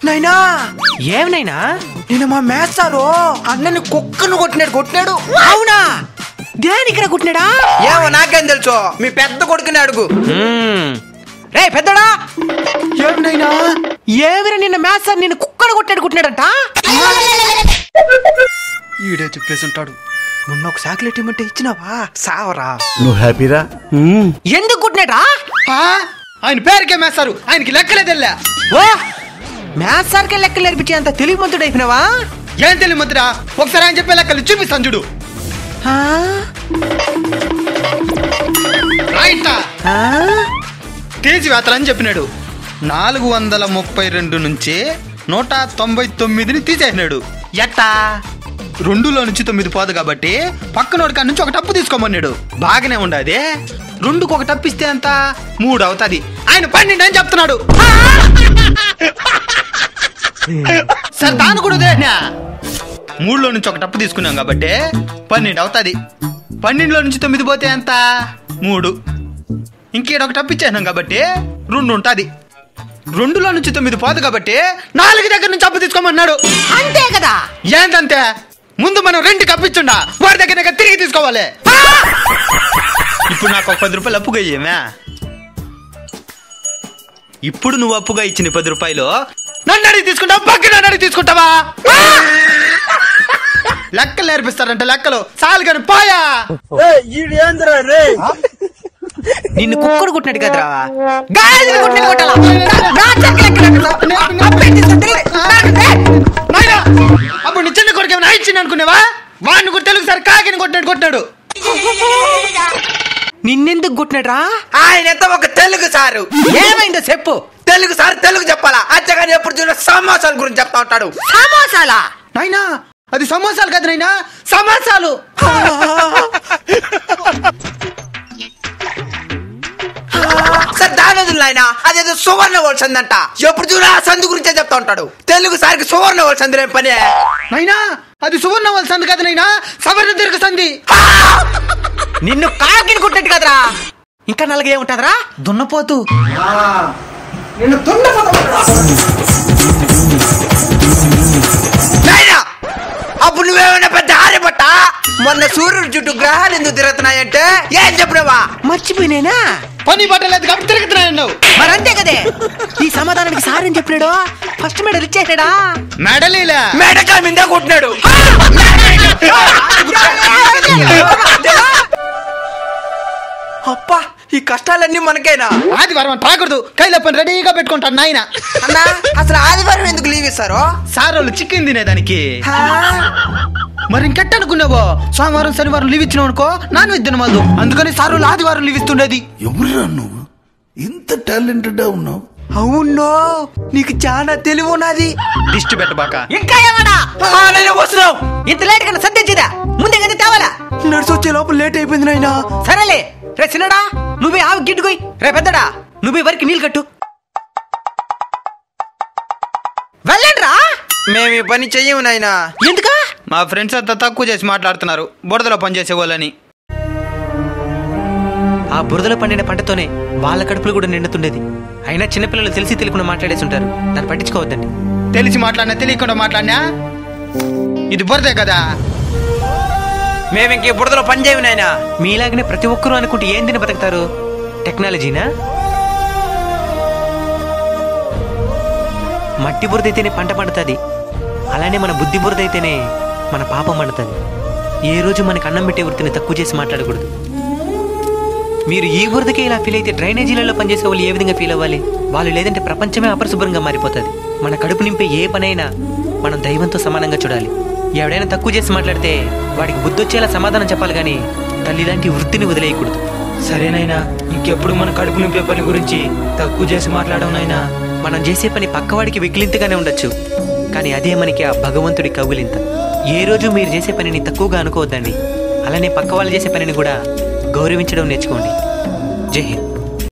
నైనా ఏమనైనా నిన్న మా మేస్తారు అన్నని కుక్కను కొట్టినాడు. అవునా? దేనికిరా కొట్టినాడా? ఏమో నాకేం తెలుసు, మీ పెద్ద కొడుకుని అడుగు. రే పెద్దడా, ఏమినైనా ఏమిరా నిన్న మేస్తారు నిన్ను కుక్కను కొట్టినాడంట? ఈడే చెప్పేసి ఉంటాడు. మొన్న ఒక చాక్లెట్ ఇమ్మంటే ఇచ్చినావా? సావరా. నువ్వు హ్యాపీరా? ఎందుకు కొట్టినాడా? ఆయన పేరుకే మేస్తారు, ఆయనకి లెక్కలే తెల్లా. ఓ మేస్తార్కే లెక్కలు నేర్పించే అంత తెలివిమంతుడు అయిపోయినావా? ఏం తెలియమంతుడా, ఒకసారి ఆయన చెప్పే లెక్కలు చూపిస్తాను చూడు. తేజీ వేతలని చెప్పినాడు. 432 నుంచి 199ని తీసేసినాడు. ఎట్టా? 2లో నుంచి 9 పోదు కాబట్టి పక్కనోడి కాడ నుంచి ఒక టప్పు తీసుకోమన్నాడు. బాగానే ఉండదు. 2కు ఒక టప్పు ఇస్తే ఎంత? 3 అవుతుంది. ఆయన 12 అని చెప్తున్నాడు. సరే తాను కూడా 3లో నుంచి ఒక టప్పు తీసుకున్నాం కాబట్టి 12 అవుతుంది. 12లో నుంచి 9 పోతే ఎంత? 3. ఇంకేడ ఒక టప్పు ఇచ్చేసినాం కాబట్టి 2 ఉంటుంది. 2లో నుంచి 9 పోదు కాబట్టి 4 దగ్గర నుంచి అప్పు తీసుకోమన్నాడు. అంతే కదా? ఏంటంతే? ముందు మనం 2 కప్పించుండా, వాడి దగ్గర తిరిగి తీసుకోవాలి. ఇప్పుడు నాకు ఒక 10 రూపాయలు అప్పుగా ఇయ్యేమే. ఇప్పుడు నువ్వు అప్పుగా ఇచ్చిన 10 రూపాయలు నన్ను అడిగి తీసుకుంటావా, పక్కన అడిగి తీసుకుంటావా? లెక్కలు నేర్పిస్తారంట, లెక్కలు చాలు కానీ పాయా. నిన్ను కుక్కడు కొట్టినాడు కదరా? అప్పుడు నీ చిన్న కొడుకు ఏమైనా ఇచ్చింది అనుకునేవా? వాడిని కూడా తెలుగు సార్ కాకిని కొట్టాడు. నిన్నెందుకు కొట్టినాడ్రా? ఆయన ఎంత ఒక తెలుగు సారు. ఏమైందో చెప్పు. తెలుగు సార్ తెలుగు చెప్పాలా? అచ్చగాని ఎప్పుడు చూడ సమోసాల గురించి చెప్తా ఉంటాడు. సమోసాలా? నాయనా అది సమోసాలు కదా నాయనా, సమోసాలు. సార్ దాని నాయన అదేదో సువర్ణ వలసందంట. ఎప్పుడు చూడ సందు గురించే చెప్తా ఉంటాడు. తెలుగు సార్కి సువర్ణ వలసంది పని. నైనా అది సువర్ణ వలసంది కదా నైనా, సవర్ణ దీర్ఘ సంధి. నిన్ను కాకిని కొట్టినట్టు కదరా? ఇంకా నల్లగా ఏముంటదరా? దున్నపోతు. అప్పుడు నువ్వేమైనా పెద్ద ఆర్యపట్ట. మొన్న సూర్యుడు చుట్టూ గ్రహాలు ఎందుకు తిరుగుతున్నాయంటే ఏం చెప్పినావా? మర్చిపోయినేనా? పని పట్టలేదు కాబట్టి తిరుగుతున్నాయన్నావు. మరంతే కదే. ఈ సమాధానానికి సార్ ఏం చెప్పినాడు? First medal ఇచ్చేసాడా? మెడలీలా మెడకా మీద కొట్టినాడు. అప్పా ఈ కష్టాలన్నీ మనకైనా. ఆదివారం తాకూడదు, కైలో పని రెడీగా పెట్టుకుంటాడు నాయన. అన్నా అసలు ఆదివారం ఎందుకు లీవ్ ఇస్తారు? సార్ వాళ్ళు చికెన్ తినేదానికి. మరి ఇంకెట్ట అనుకున్నావో? సోమవారం శనివారం లీవ్ ఇచ్చినావు అనుకో, నాన్ వెజ్ తినమాదు. అందుకని సార్ వాళ్ళు ఆదివారం లీవ్ ఇస్తుండేది. ఎవరురా నువ్వు ఇంత టాలెంటెడ్ ఉన్నావు? అవును, నీకు చాలా తెలివి ఉన్నది. దిష్టి పెట్టబాక. ఇంకా ఏమన్నా వస్తున్నావు? ఇంత లేట్ కన్నా సర్దించిదా? ముందే కదా తేవాలా? నడిచి వచ్చే లోపల లేట్ అయిపోయింది నాయన. సరేలే. రే చిన్నడా నువ్వే ఆవు గిట్టుకోయి. రే పెద్దడా నువ్వే వరకు నీళ్ళు కట్టు. వెళ్ళండ్రా. మేము ఈ పని చెయ్యము నాయన. ఎందుకా? మా ఫ్రెండ్స్ అంతా తక్కువ చేసి మాట్లాడుతున్నారు, బురదలో పనిచేసే వాళ్ళని. ఆ బురదలో పండిన పంటతోనే వాళ్ళ కడుపులు కూడా నిండుతుండేది. అయినా చిన్నపిల్లలు తెలిసి తెలియకుండా మాట్లాడేసి ఉంటారు, దాన్ని పట్టించుకోవద్దండి. తెలిసి మాట్లాడినా తెలియకుండా మాట్లాడినా ఇది బురదే కదా. మేము ఇంక బురదలో పని చేయము నాయన. మీలాగనే ప్రతి ఒక్కరూ అనుకుంటే ఏం తిని బతుకుతారు? టెక్నాలజీనా? మట్టి బురద అయితేనే పంట పండుతుంది, అలానే మన బుద్ధి బురద అయితేనే మన పాపం పండుతుంది. ఏ రోజు మనకు అన్నం పెట్టే వృత్తిని తక్కువ చేసి మాట్లాడకూడదు. మీరు ఈ బురదకే ఇలా ఫీల్ అయితే డ్రైనేజీలలో పనిచేసే వాళ్ళు ఏ విధంగా ఫీల్ అవ్వాలి? వాళ్ళు లేదంటే ప్రపంచమే అపరిశుభ్రంగా మారిపోతుంది. మన కడుపు నింపే ఏ పనైనా మనం దైవంతో సమానంగా చూడాలి. ఎవడైనా తక్కువ చేసి మాట్లాడితే వాడికి బుద్ధి వచ్చేలా సమాధానం చెప్పాలి, కానీ తల్లి లాంటి వృత్తిని వదిలేయకూడదు. సరేనైనా, ఇంకెప్పుడు మన కడుపు నింపే పని గురించి తక్కువ చేసి మాట్లాడవునైనా. మనం చేసే పని పక్కవాడికి వికిలింతగానే ఉండొచ్చు, కానీ అదే మనకి ఆ భగవంతుడి కౌగిలింత. ఏ రోజు మీరు చేసే పనిని తక్కువగా అనుకోవద్దండి. అలానే పక్క వాళ్ళు చేసే పనిని కూడా గౌరవించడం నేర్చుకోండి. జై హింద్.